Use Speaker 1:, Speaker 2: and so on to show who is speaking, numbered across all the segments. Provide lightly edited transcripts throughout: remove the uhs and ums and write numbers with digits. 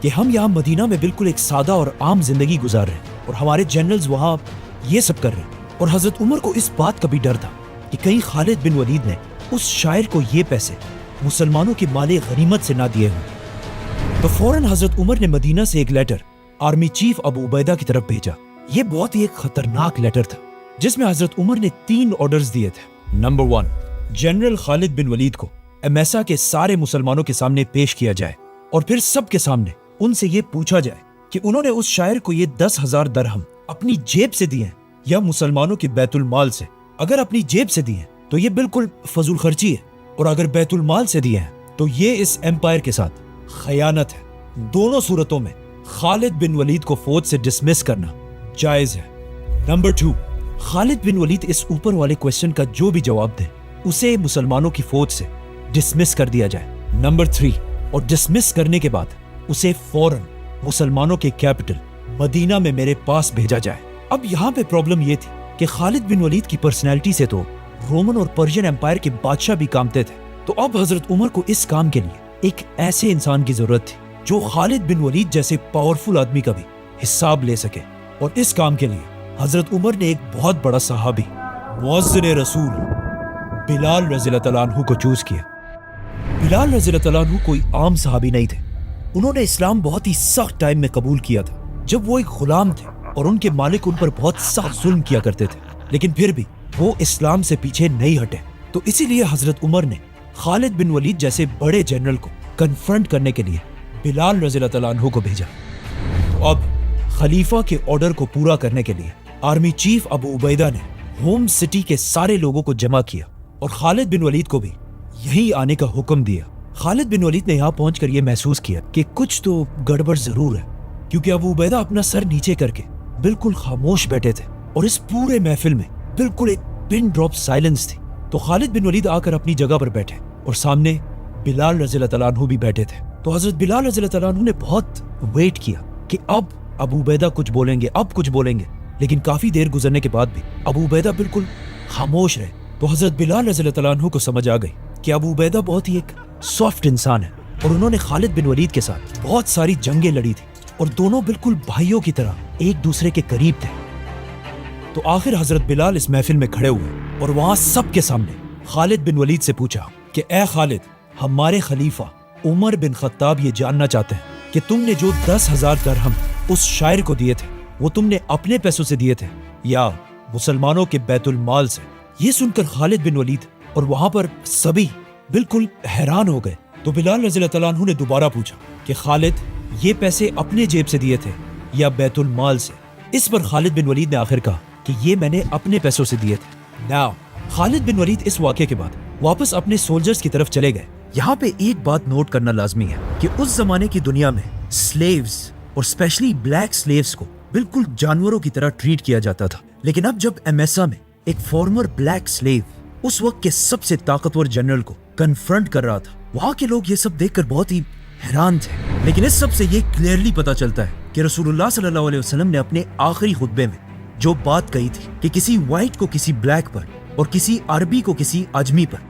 Speaker 1: کہ ہم یہاں مدینہ میں بالکل ایک سادہ اور عام زندگی گزار رہے ہیں اور ہمارے جنرلز وہاں یہ سب کر رہے ہیں، اور حضرت عمر کو اس بات کا بھی ڈر تھا کہ کہیں خالد بن ولید نے اس شاعر کو یہ پیسے مسلمانوں کے مال غنیمت سے نہ دیے ہوں۔ تو فوراً حضرت عمر نے مدینہ سے ایک لیٹر آرمی چیف ابو عبیدہ کی طرف بھیجا۔ یہ بہت ہی ایک خطرناک لیٹر تھا جس میں حضرت عمر نے 3 آرڈرز دیے تھے۔ نمبر 1، جنرل خالد بن ولید کو امیسا کے سارے مسلمانوں کے سامنے پیش کیا جائے اور پھر سب کے سامنے ان سے یہ پوچھا جائے کہ انہوں نے اس شاعر کو یہ 10,000 درہم اپنی جیب سے دیے ہیں یا مسلمانوں کے بیت المال سے۔ اگر اپنی جیب سے دیے ہیں تو یہ بالکل فضول خرچی ہے، اور اگر بیت المال سے دیے ہیں تو یہ اس ایمپائر کے ساتھ خیانت ہے۔ دونوں صورتوں میں خالد بن ولید کو فوج سے ڈسمس کرنا جائز ہے۔ نمبر 2، خالد بن ولید اس اوپر والے کویسچن کا جو بھی جواب دے اسے مسلمانوں کی فوج سے ڈسمس کر دیا جائے۔ نمبر 3، اور ڈسمس کرنے کے بعد اسے فوراً مسلمانوں کے کیپٹل مدینہ میں میرے پاس بھیجا جائے۔ اب یہاں پہ پرابلم یہ تھی کہ خالد بن ولید کی پرسنالٹی سے تو رومن اور پرشین ایمپائر کے بادشاہ بھی کامتے تھے، تو اب حضرت عمر کو اس کام کے لیے ایک ایسے انسان کی ضرورت تھی جو خالد بن ولید جیسے پاورفل آدمی کا بھی حساب لے سکے، اور اس کام کے لیے حضرت عمر نے ایک بہت بڑا صحابی مؤذن رسول بلال رضی اللہ تعالیٰ عنہ کو چوز کیا۔ بلال رضی اللہ تعالیٰ عنہ کوئی عام صحابی نہیں تھے، انہوں نے اسلام بہت ہی سخت ٹائم میں قبول کیا تھا جب وہ ایک غلام تھے اور ان کے مالک ان پر بہت سخت ظلم کیا کرتے تھے، لیکن پھر بھی وہ اسلام سے پیچھے نہیں ہٹے۔ تو اسی لیے حضرت عمر نے خالد بن ولید جیسے بڑے جنرل کو کنفرنٹ کرنے کے لیے بلال رضی اللہ تعالیٰ عنہ کو بھیجا۔ تو اب خلیفہ کے آرڈر کو پورا کرنے کے لیے آرمی چیف ابو عبیدہ نے ہوم سٹی کے سارے لوگوں کو جمع کیا اور خالد بن ولید کو بھی یہی آنے کا حکم دیا۔ خالد بن ولید نے یہاں پہنچ کر یہ محسوس کیا کہ کچھ تو گڑبڑ ضرور ہے، کیونکہ ابو عبیدہ اپنا سر نیچے کر کے بالکل خاموش بیٹھے تھے اور اس پورے محفل میں بالکل ایک پن ڈراپ سائلنس تھی۔ تو خالد بن ولید آ کر اپنی جگہ پر بیٹھے اور سامنے بلال رضی اللہ تعالیٰ عنہ بھی بیٹھے تھے۔ تو حضرت بلال رضی اللہ تعالیٰ عنہ نے بہت ویٹ کیا کہ اب ابو عبیدہ کچھ بولیں گے، اب کچھ بولیں گے، لیکن کافی دیر گزرنے کے بعد بھی ابو عبیدہ بالکل خاموش رہے۔ تو حضرت بلال رضی اللہ تعالیٰ عنہ کو سمجھ آ گئی کہ ابو عبیدہ بہت ہی ایک سافٹ انسان ہے، اور انہوں نے خالد بن ولید کے ساتھ بہت ساری جنگیں لڑی تھی اور دونوں بالکل بھائیوں کی طرح ایک دوسرے کے قریب تھے۔ تو آخر حضرت بلال اس محفل میں کھڑے ہوئے اور وہاں سب کے سامنے خالد بن ولید سے پوچھا کہ اے خالد، ہمارے خلیفہ عمر بن خطاب یہ جاننا چاہتے ہیں کہ تم نے جو 10,000 درہم اس شاعر کو دیے تھے وہ تم نے اپنے پیسوں سے دیے تھے یا مسلمانوں کے بیت المال سے۔ یہ سن کر خالد بن ولید اور وہاں پر سبھی بالکل حیران ہو گئے۔ تو بلال رضی اللہ تعالیٰ عنہ نے دوبارہ پوچھا کہ خالد، یہ پیسے اپنے جیب سے دیے تھے یا بیت المال سے؟ اس پر خالد بن ولید نے آخر کہا کہ یہ میں نے اپنے پیسوں سے دیے تھے۔ ناؤ خالد بن ولید اس واقعے کے بعد واپس اپنے سولجرز کی طرف چلے گئے۔ یہاں پہ ایک بات نوٹ کرنا لازمی ہے کہ اس زمانے کی دنیا میں سلیوز اور اسپیشلی بلیک سلیوز کو بالکل جانوروں کی طرح ٹریٹ کیا جاتا تھا، لیکن اب جب امیسا میں ایک فارمر بلیک سلیو اس وقت کے سب سے طاقتور جنرل کو کنفرنٹ کر رہا تھا، وہاں کے لوگ یہ سب دیکھ کر بہت ہی حیران تھے۔ لیکن اس سب سے یہ کلیئرلی پتا چلتا ہے کہ رسول اللہ صلی اللہ علیہ وسلم نے اپنے آخری خطبے میں جو بات کہی تھی کہ کسی وائٹ کو کسی بلیک پر اور کسی عربی کو کسی اجمی پر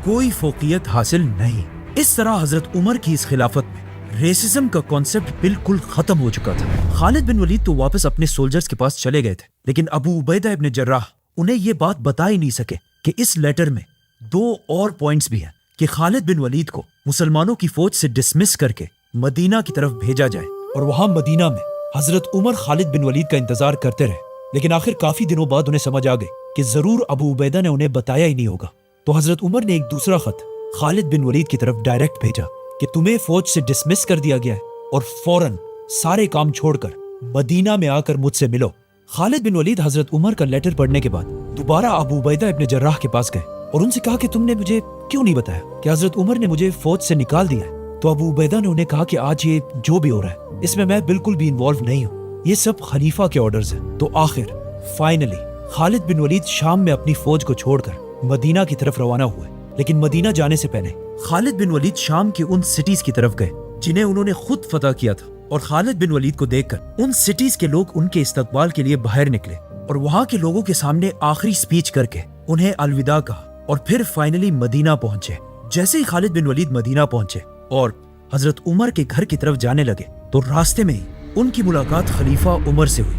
Speaker 1: کوئی فوقیت حاصل نہیں۔ اس طرح حضرت عمر کی اس خلافت میں ریسزم کا کانسیپٹ بالکل ختم ہو چکا تھا۔ خالد بن ولید تو واپس اپنے سولجرز کے پاس چلے گئے تھے، لیکن ابو عبیدہ ابن جراح انہیں یہ بات بتا ہی نہیں سکے کہ اس لیٹر میں 2 اور پوائنٹس بھی ہیں کہ خالد بن ولید کو مسلمانوں کی فوج سے ڈسمس کر کے مدینہ کی طرف بھیجا جائے، اور وہاں مدینہ میں حضرت عمر خالد بن ولید کا انتظار کرتے رہے۔ لیکن آخر کافی دنوں بعد انہیں سمجھ آ گئی کہ ضرور ابو عبیدہ نے انہیں بتایا ہی نہیں ہوگا۔ تو حضرت عمر نے ایک دوسرا خط خالد بن ولید کی طرف ڈائریکٹ بھیجا کہ تمہیں فوج سے ڈسمس کر دیا گیا ہے اور فوراً سارے کام چھوڑ کر مدینہ میں آ کر مجھ سے ملو۔ خالد بن ولید حضرت عمر کا لیٹر پڑھنے کے بعد دوبارہ ابو عبیدہ ابن جراح کے پاس گئے اور ان سے کہا کہ تم نے مجھے کیوں نہیں بتایا کہ حضرت عمر نے مجھے فوج سے نکال دیا ہے؟ تو ابو عبیدہ نے انہیں کہا کہ آج یہ جو بھی ہو رہا ہے اس میں بالکل بھی انوالو نہیں ہوں، یہ سب خلیفہ کے آرڈرز ہیں۔ تو آخر فائنلی خالد بن ولید شام میں اپنی فوج کو چھوڑ کر مدینہ کی طرف روانہ ہوئے، لیکن مدینہ جانے سے پہلے خالد بن ولید شام کی ان سٹیز کی طرف گئے جنہیں انہوں نے خود فتح کیا تھا، اور خالد بن ولید کو دیکھ کر ان سٹیز کے لوگ ان کے استقبال کے لیے باہر نکلے اور وہاں کے لوگوں کے سامنے آخری سپیچ کر کے انہیں الوداع کہا، اور پھر فائنلی مدینہ پہنچے۔ جیسے ہی خالد بن ولید مدینہ پہنچے اور حضرت عمر کے گھر کی طرف جانے لگے تو راستے میں ہی ان کی ملاقات خلیفہ عمر سے ہوئی۔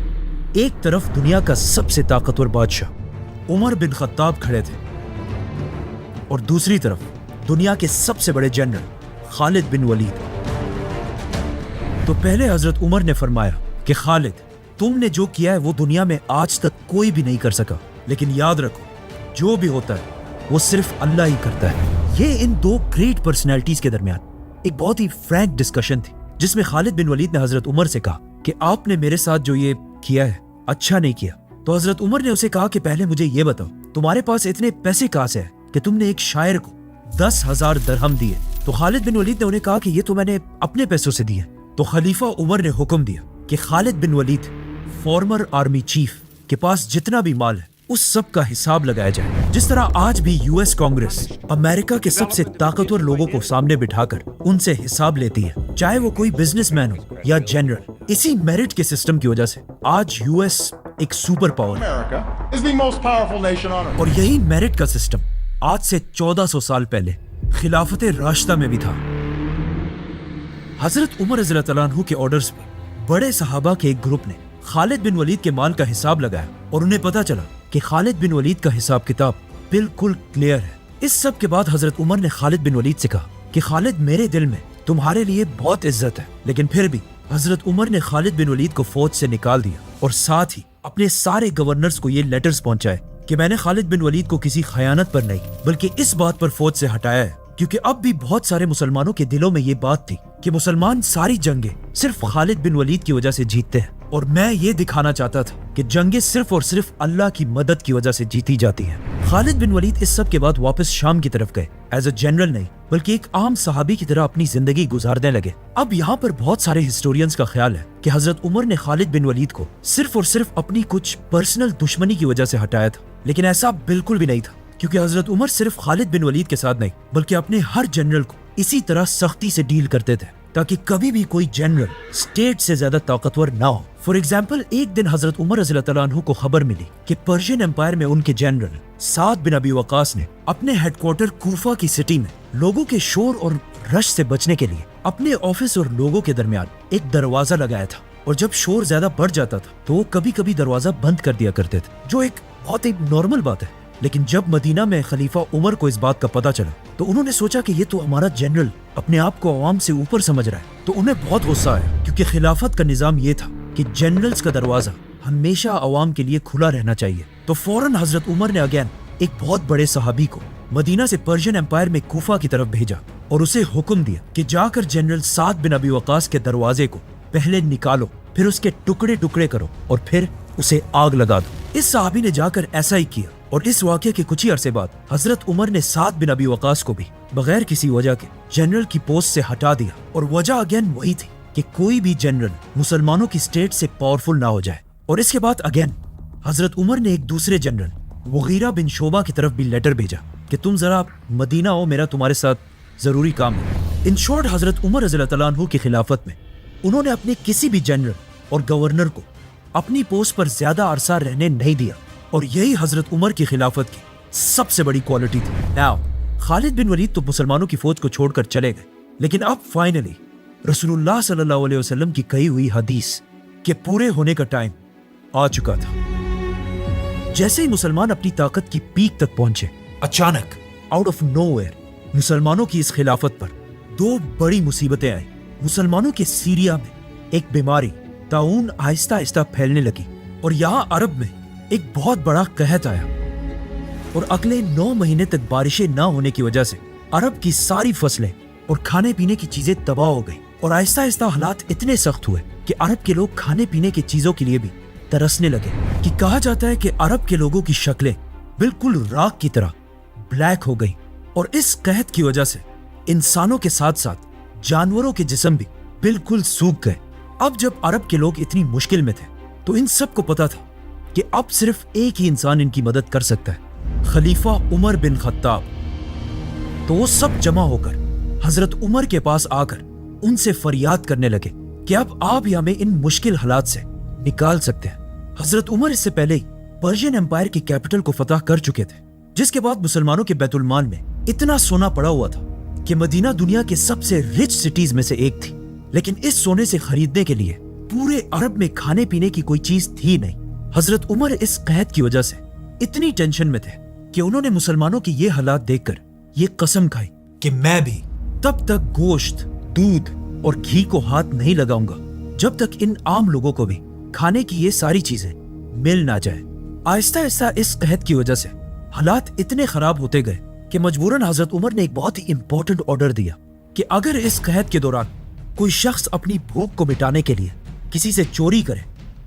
Speaker 1: ایک طرف دنیا کا سب سے طاقتور بادشاہ عمر بن خطاب کھڑے تھے اور دوسری طرف دنیا کے سب سے بڑے جنرل خالد بن ولید۔ تو پہلے حضرت عمر نے فرمایا کہ خالد، تم نے جو کیا ہے وہ دنیا میں آج تک کوئی بھی نہیں کر سکا، لیکن یاد رکھو جو بھی ہوتا ہے وہ صرف اللہ ہی کرتا ہے۔ یہ ان دو گریٹ پرسنالٹیز کے درمیان ایک بہت ہی فرینک ڈسکشن تھی، جس میں خالد بن ولید نے حضرت عمر سے کہا کہ آپ نے میرے ساتھ جو یہ کیا ہے اچھا نہیں کیا۔ تو حضرت عمر نے اسے کہا کہ پہلے مجھے یہ بتاؤ تمہارے پاس اتنے پیسے کہاں سے ہیں کہ تم نے ایک شاعر کو 10,000 درہم دیے؟ تو خالد بن ولید نے انہیں کہا کہ یہ تو میں نے اپنے پیسوں سے دیے۔ تو خلیفہ عمر نے حکم دیا کہ خالد بن ولید فارمر آرمی چیف کے پاس جتنا بھی مال ہے اس سب کا حساب لگایا جائے، جس طرح آج بھی یو ایس کانگریس امریکہ کے سب سے طاقتور لوگوں کو سامنے بٹھا کر ان سے حساب لیتی ہے، چاہے وہ کوئی بزنس مین ہو یا جنرل۔ اسی میرٹ کے سسٹم کی وجہ سے آج یو ایس ایک سپر پاور ہے، اور یہی میرٹ کا سسٹم آج سے 1400 سال پہلے خلافت راشدہ میں بھی تھا۔ حضرت عمر رضی اللہ عنہ کے آرڈرز پہ بڑے صحابہ کے ایک گروپ نے خالد بن ولید کے مال کا حساب لگایا اور انہیں پتا چلا کہ خالد بن ولید کا حساب کتاب بالکل کلیئر ہے۔ اس سب کے بعد حضرت عمر نے خالد بن ولید سے کہا کہ خالد، میرے دل میں تمہارے لیے بہت عزت ہے، لیکن پھر بھی حضرت عمر نے خالد بن ولید کو فوج سے نکال دیا اور ساتھ ہی اپنے سارے گورنرز کو یہ لیٹرز پہنچائے کہ میں نے خالد بن ولید کو کسی خیانت پر نہیں بلکہ اس بات پر فوج سے ہٹایا ہے کیونکہ اب بھی بہت سارے مسلمانوں کے دلوں میں یہ بات تھی کہ مسلمان ساری جنگیں صرف خالد بن ولید کی وجہ سے جیتتے ہیں، اور میں یہ دکھانا چاہتا تھا کہ جنگیں صرف اور صرف اللہ کی مدد کی وجہ سے جیتی جاتی ہیں۔ خالد بن ولید اس سب کے بعد واپس شام کی طرف گئے، ایز اے جنرل نہیں بلکہ ایک عام صحابی کی طرح اپنی زندگی گزارنے لگے۔ اب یہاں پر بہت سارے ہسٹورینز کا خیال ہے کہ حضرت عمر نے خالد بن ولید کو صرف اور صرف اپنی کچھ پرسنل دشمنی کی وجہ سے ہٹایا تھا، لیکن ایسا بالکل بھی نہیں تھا، کیونکہ حضرت عمر صرف خالد بن ولید کے ساتھ نہیں بلکہ اپنے ہر جنرل کو اسی طرح سختی سے ڈیل کرتے تھے تاکہ کبھی بھی کوئی جنرل اسٹیٹ سے زیادہ طاقتور نہ ہو۔ فار ایگزامپل، ایک دن حضرت عمر رضی اللہ عنہ کو خبر ملی کہ پرشین امپائر میں ان کے جنرل سعد بن ابی وقاص نے اپنے ہیڈ کوارٹر کوفہ کی سٹی میں لوگوں کے شور اور رش سے بچنے کے لیے اپنے آفس اور لوگوں کے درمیان ایک دروازہ لگایا تھا، اور جب شور زیادہ بڑھ جاتا تھا تو وہ کبھی کبھی دروازہ بند کر دیا کرتے تھے، جو ایک بہت ہی نارمل بات ہے۔ لیکن جب مدینہ میں خلیفہ عمر کو اس بات کا پتہ چلا تو انہوں نے سوچا کہ یہ تو ہمارا جنرل اپنے آپ کو عوام سے اوپر سمجھ رہا ہے، تو انہیں بہت غصہ آیا کیونکہ خلافت کا نظام یہ تھا کہ جنرلز کا دروازہ ہمیشہ عوام کے لیے کھلا رہنا چاہیے۔ تو فوراً حضرت عمر نے اگین ایک بہت بڑے صحابی کو مدینہ سے پرشین امپائر میں کوفہ کی طرف بھیجا اور اسے حکم دیا کہ جا کر جنرل سعد بن ابی وقاص کے دروازے کو پہلے نکالو، پھر اس کے ٹکڑے ٹکڑے کرو اور پھر اسے آگ لگا دو۔ اس صحابی نے جا کر ایسا ہی کیا، اور اس واقعے کے کچھ ہی عرصے بعد حضرت عمر نے سعد بن ابی وقاص کو بھی بغیر کسی وجہ کے جنرل کی پوسٹ سے ہٹا دیا، اور وجہ اگین وہی تھی کہ کوئی بھی جنرل مسلمانوں کی سٹیٹ سے پاورفل نہ ہو جائے۔ اور اس کے بعد اگین حضرت عمر نے ایک دوسرے جنرل مغیرہ بن شعبہ کی طرف بھی لیٹر بھیجا کہ تم ذرا مدینہ ہو، میرا تمہارے ساتھ ضروری کام ہے۔ ان شارٹ، حضرت عمر رضی اللہ عنہ کی خلافت میں انہوں نے اپنے کسی بھی جنرل اور گورنر کو اپنی پوسٹ پر زیادہ عرصہ رہنے نہیں دیا، اور یہی حضرت عمر کی خلافت کی سب سے بڑی کوالٹی تھی۔ ناؤ خالد بن ولید تو مسلمانوں کی فوج کو چھوڑ کر چلے گئے، لیکن اب فائنلی رسول اللہ صلی اللہ علیہ وسلم کی کہی ہوئی حدیث کے پورے ہونے کا ٹائم آ چکا تھا۔ جیسے ہی مسلمان اپنی طاقت کی پیک تک پہنچے، اچانک آؤٹ آف نو ویئر مسلمانوں کی اس خلافت پر دو بڑی مصیبتیں آئیں۔ مسلمانوں کے سیریا میں ایک بیماری طاعون آہستہ آہستہ پھیلنے لگی، اور یہاں عرب میں ایک بہت بڑا قحط آیا، اور اگلے 9 مہینے تک بارشیں نہ ہونے کی وجہ سے عرب کی ساری فصلیں اور کھانے پینے کی چیزیں تباہ ہو گئی، اور آہستہ آہستہ حالات اتنے سخت ہوئے کہ عرب کے لوگ کھانے پینے کی چیزوں کے لیے بھی ترسنے لگے، کہ کہا جاتا ہے کہ عرب کے لوگوں کی شکلیں بالکل راکھ کی طرح بلیک ہو گئی، اور اس قحط کی وجہ سے انسانوں کے ساتھ ساتھ جانوروں کے جسم بھی بالکل سوکھ گئے۔ اب جب عرب کے لوگ اتنی مشکل میں تھے تو ان سب کو پتا تھا کہ اب صرف ایک ہی انسان ان کی مدد کر سکتا ہے، خلیفہ عمر بن خطاب۔ تو وہ سب جمع ہو کر حضرت عمر کے پاس آ کر ان سے فریاد کرنے لگے کہ اب آپ ہی ہمیں ان مشکل حالات سے نکال سکتے ہیں۔ حضرت عمر اس سے پہلے ہی پرشین امپائر کی کیپٹل کو فتح کر چکے تھے، جس کے بعد مسلمانوں کے بیت المال میں اتنا سونا پڑا ہوا تھا کہ مدینہ دنیا کے سب سے رچ سٹیز میں سے ایک تھی، لیکن اس سونے سے خریدنے کے لیے پورے عرب میں کھانے پینے کی کوئی چیز تھی نہیں۔ حضرت عمر اس قحط کی وجہ سے اتنی ٹینشن میں تھے کہ انہوں نے مسلمانوں کی یہ حالات دیکھ کر یہ قسم کھائی کہ میں بھی تب تک گوشت، دودھ اور گھی کو ہاتھ نہیں لگاؤں گا جب تک ان عام لوگوں کو بھی کھانے کی یہ ساری چیزیں مل نہ جائے۔ آہستہ آہستہ اس قحط کی وجہ سے حالات اتنے خراب ہوتے گئے کہ مجبوراً حضرت عمر نے ایک بہت ہی امپورٹنٹ آرڈر دیا کہ اگر اس قحط کے دوران کوئی شخص اپنی بھوک کو مٹانے کے لیے کسی سے چوری کرے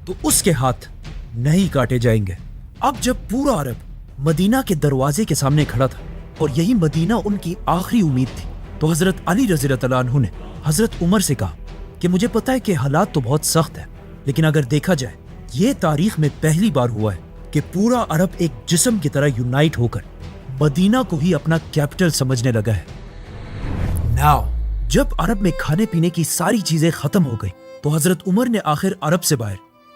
Speaker 1: تو اس کے ہاتھ نہیں کاٹے جائیں گے۔ اب جب پورا عرب مدینہ کے دروازے کے سامنے کھڑا تھا اور یہی مدینہ ان کی آخری امید تھی، تو حضرت علی رضی اللہ عنہ نے حضرت عمر سے کہا کہ مجھے پتا ہے کہ حالات تو بہت سخت ہیں، لیکن اگر دیکھا جائے یہ تاریخ میں پہلی بار ہوا ہے کہ پورا عرب ایک جسم کی طرح یونائٹ ہو کر مدینہ کو ہی اپنا کیپٹل سمجھنے لگا ہے۔ ناؤ جب عرب میں کھانے پینے کی ساری چیزیں ختم ہو گئی تو حضرت عمر نے آخر عرب سے باہر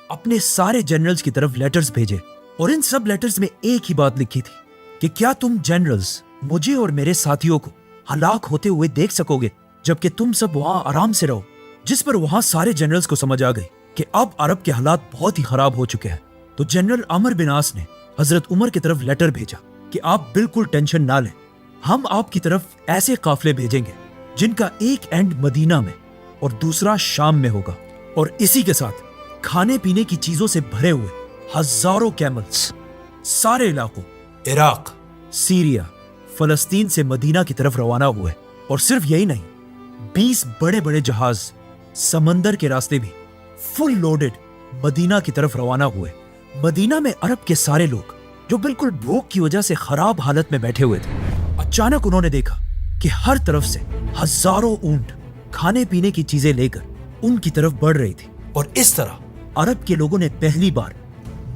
Speaker 1: اپنے سارے جنرلز کی طرف لیٹرز بھیجے، اور ان سب لیٹرز میں ایک ہی بات لکھی تھی کہ کیا تم جنرلز مجھے اور میرے ساتھیوں کو ہلاک ہوتے ہوئے دیکھ سکو گے جبکہ تم سب وہاں آرام سے رہو، جس پر وہاں سارے جنرلز کو سمجھ آ گئی کہ اب عرب کے حالات بہت ہی خراب ہو چکے ہیں۔ تو جنرل عمرو بن عاص نے حضرت عمر کی طرف لیٹر بھیجا کہ آپ بالکل ٹینشن نہ لیں، ہم آپ کی طرف ایسے قافلے بھیجیں گے جن کا ایک اینڈ مدینہ میں اور دوسرا شام میں ہوگا، اور اسی کے ساتھ کھانے پینے کی چیزوں سے بھرے ہوئے ہزاروں کیملز سارے علاقوں عراق، سیریا، فلسطین سے مدینہ کی طرف روانہ ہوئے۔ اور صرف یہی نہیں، 20 بڑے بڑے جہاز سمندر کے راستے بھی فل لوڈڈ مدینہ کی طرف روانہ ہوئے۔ مدینہ میں عرب کے سارے لوگ جو بالکل بھوک کی وجہ سے خراب حالت میں بیٹھے ہوئے تھے، اچانک انہوں نے دیکھا کہ ہر طرف سے ہزاروں اونٹ کھانے پینے کی چیزیں لے کر ان کی طرف بڑھ رہی تھی، اور اس طرح عرب کے لوگوں نے پہلی بار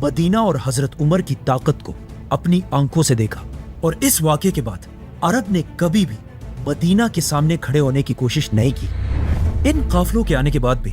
Speaker 1: مدینہ اور حضرت عمر کی طاقت کو اپنی آنکھوں سے دیکھا۔ اور اس واقعے کے بعد عرب نے کبھی بھی مدینہ کے سامنے کھڑے ہونے کی کوشش نہیں کی۔ ان قافلوں کے آنے کے بعد بھی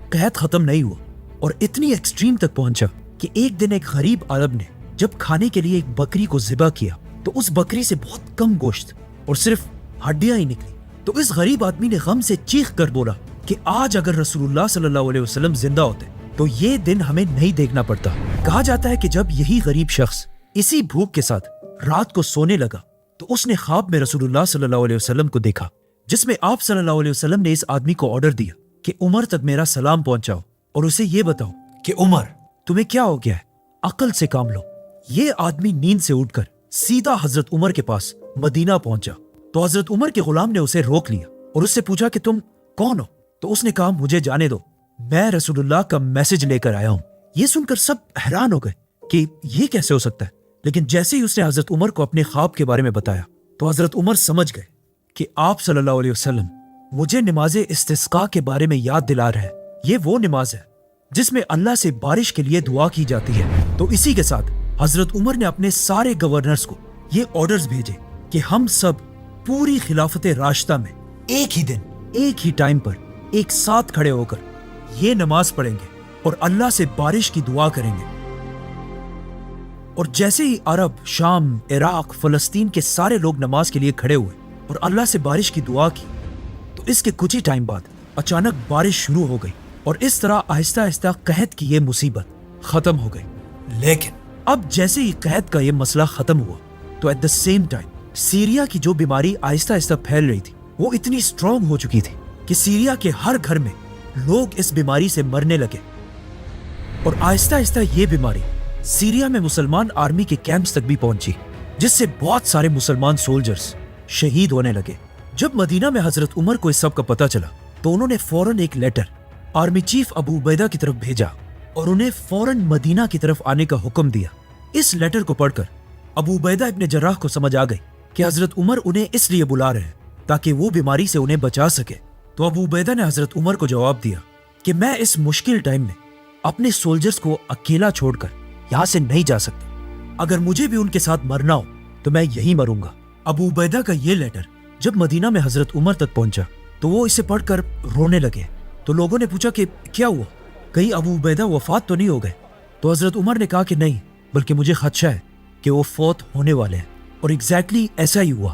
Speaker 1: قحط ختم نہیں ہوا اور اتنی ایکسٹریم تک پہنچا کہ ایک دن ایک غریب عرب نے جب کھانے کے لیے ایک بکری کو ذبح کیا تو اس بکری سے بہت کم گوشت اور صرف ہڈیاں ہی نکلی۔ تو اس غریب آدمی نے غم سے چیخ کر بولا کہ آج اگر رسول اللہ صلی اللہ علیہ وسلم زندہ ہوتے تو یہ دن ہمیں نہیں دیکھنا پڑتا۔ کہا جاتا ہے کہ جب یہی غریب شخص اسی بھوک کے ساتھ رات کو سونے لگا تو اس نے خواب میں رسول اللہ صلی اللہ علیہ وسلم کو دیکھا، جس میں آپ صلی اللہ علیہ وسلم نے اس آدمی کو آرڈر دیا کہ عمر تک میرا سلام پہنچاؤ اور اسے یہ بتاؤ کہ عمر تمہیں کیا ہو گیا ہے، عقل سے کام لو۔ یہ آدمی نیند سے اٹھ کر سیدھا حضرت عمر کے پاس مدینہ پہنچا تو حضرت عمر کے غلام نے اسے روک لیا اور اس سے پوچھا کہ تم کون ہو؟ تو اس نے کہا مجھے جانے دو، میں رسول اللہ کا میسج لے کر آیا ہوں۔ یہ سن کر سب حیران ہو گئے کہ یہ کیسے ہو سکتا ہے، لیکن جیسے ہی اس نے حضرت عمر کو اپنے خواب کے بارے میں بتایا تو حضرت عمر سمجھ گئے کہ آپ صلی اللہ علیہ وسلم مجھے نماز استسقاء کے بارے میں یاد دلا رہے ہیں۔ یہ وہ نماز ہے جس میں اللہ سے بارش کے لیے دعا کی جاتی ہے۔ تو اسی کے ساتھ حضرت عمر نے اپنے سارے گورنرز کو یہ آرڈرز بھیجے کہ ہم سب پوری خلافت راشدہ میں ایک ہی دن ایک ہی ٹائم پر ایک ساتھ کھڑے ہو کر یہ نماز پڑھیں گے اور اللہ سے بارش کی دعا کریں گے۔ اور جیسے ہی عرب، شام، عراق، فلسطین کے سارے لوگ نماز کے لیے کھڑے ہوئے اور اللہ سے بارش کی دعا کی تو اس کے کچھ ہی ٹائم بعد اچانک بارش شروع ہو گئی اور اس طرح آہستہ آہستہ قحط کی یہ مصیبت ختم ہو گئی۔ لیکن اب جیسے ہی قحط کا یہ مسئلہ ختم ہوا تو at the same time Syria کی جو بیماری آہستہ آہستہ پھیل رہی تھی وہ اتنی اسٹرانگ ہو چکی تھی کہ سیریا کے ہر گھر میں لوگ اس بیماری سے مرنے لگے، اور آہستہ آہستہ یہ بیماری سیریا میں مسلمان آرمی کے کیمپس تک بھی پہنچی، جس سے بہت سارے مسلمان سولجرز شہید ہونے لگے۔ جب مدینہ میں حضرت عمر کو اس سب کا پتہ چلا تو انہوں نے فوراً ایک لیٹر آرمی چیف ابو عبیدہ کی طرف بھیجا اور انہیں فوراً مدینہ کی طرف آنے کا حکم دیا۔ اس لیٹر کو پڑھ کر ابو عبیدہ ابن جراح کو سمجھ آ گئی کہ حضرت عمر انہیں اس لیے بلا رہے ہیں تاکہ وہ بیماری سے انہیں بچا سکے۔ تو ابو عبیدہ نے حضرت عمر کو جواب دیا کہ میں اس مشکل ٹائم میں اپنے سولجرز کو اکیلا چھوڑ کر یہاں سے نہیں جا سکتا، اگر مجھے بھی ان کے ساتھ مرنا ہو تو میں یہی مروں گا۔ ابو عبیدہ کا یہ لیٹر جب مدینہ میں حضرت عمر تک پہنچا تو وہ اسے پڑھ کر رونے لگے۔ تو لوگوں نے پوچھا کہ کیا ہوا، کہیں ابو عبیدہ وفات تو نہیں ہو گئے؟ تو حضرت عمر نے کہا کہ نہیں، بلکہ مجھے خدشہ ہے کہ وہ فوت ہونے والے ہیں، اور ایگزیکٹلی ایسا ہی ہوا۔